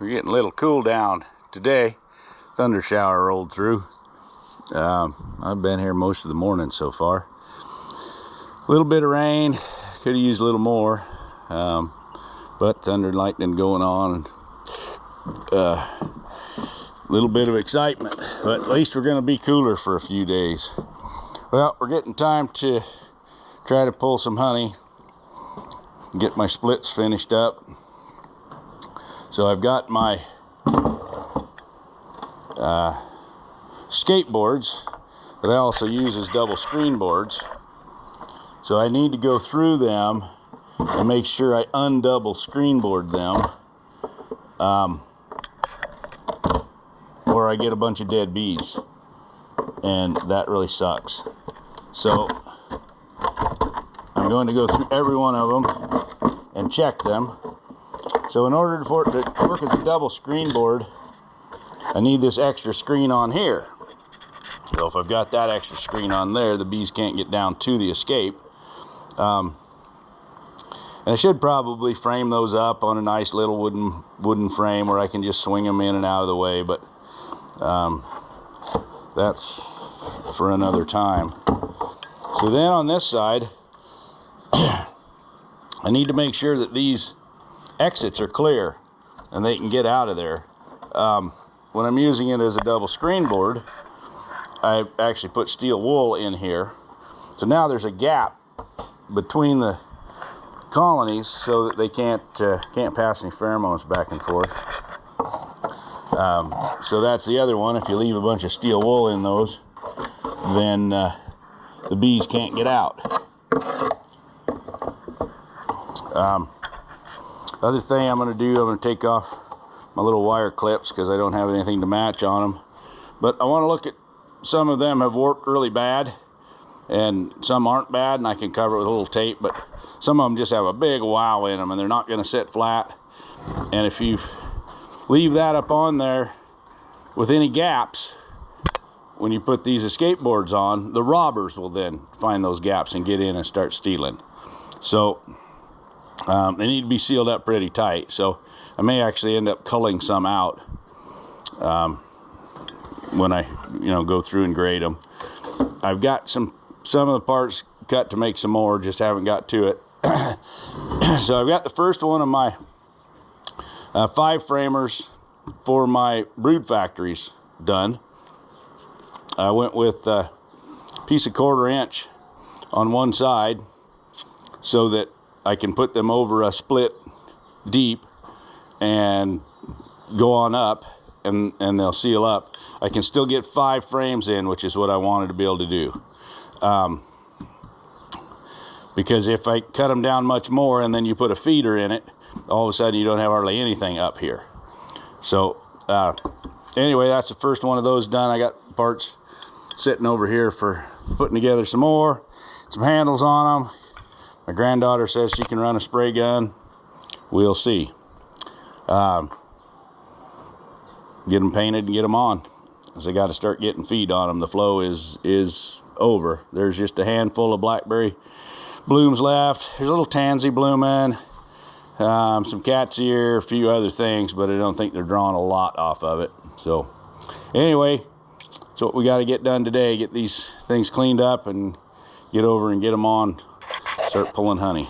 we're getting a little cool down today. Thunder shower rolled through. I've been here most of the morning so far. A little bit of rain, could have used a little more, but thunder and lightning going on, and a little bit of excitement, but at least we're going to be cooler for a few days. Well, we're getting time to try to pull some honey, get my splits finished up. So I've got my skateboards that I also use as double screen boards. So I need to go through them and make sure I undouble screen board them, or I get a bunch of dead bees, and that really sucks. So I'm going to go through every one of them and check them. So in order for it to work as a double screen board, I need this extra screen on here. So if I've got that extra screen on there, the bees can't get down to the escape. And I should probably frame those up on a nice little wooden frame where I can just swing them in and out of the way, but that's for another time. So then on this side, I need to make sure that these exits are clear and they can get out of there. When I'm using it as a double screen board, I actually put steel wool in here. So now there's a gap between the colonies so that they can't pass any pheromones back and forth. So that's the other one. If you leave a bunch of steel wool in those, then the bees can't get out. Other thing I'm going to do, I'm going to take off my little wire clips because I don't have anything to match on them. But I want to look at, some of them have warped really bad and some aren't bad, and I can cover it with a little tape, but some of them just have a big wow in them and they're not going to sit flat. And if you leave that up on there with any gaps, when you put these escape boards on, the robbers will then find those gaps and get in and start stealing. So they need to be sealed up pretty tight. So I may actually end up culling some out when I go through and grade them. I've got some of the parts cut to make some more, just haven't got to it. So I've got the first one of my 5 framers for my brood factories done. I went with a piece of 1/4 inch on one side so that I can put them over a split deep and go on up, and they'll seal up. I can still get 5 frames in, which is what I wanted to be able to do. Because if I cut them down much more and then you put a feeder in it, all of a sudden you don't have hardly anything up here. So anyway, that's the first one of those done. I got parts sitting over here for putting together some more, some handles on them. My granddaughter says she can run a spray gun. We'll see. Get them painted and get them on, because I got to start getting feed on them. The flow is over. There's just a handful of blackberry blooms left. There's a little tansy blooming, some cat's ear, a few other things, but I don't think they're drawing a lot off of it. So anyway, that's what we got to get done today. Get these things cleaned up and get over and get them on, start pulling honey.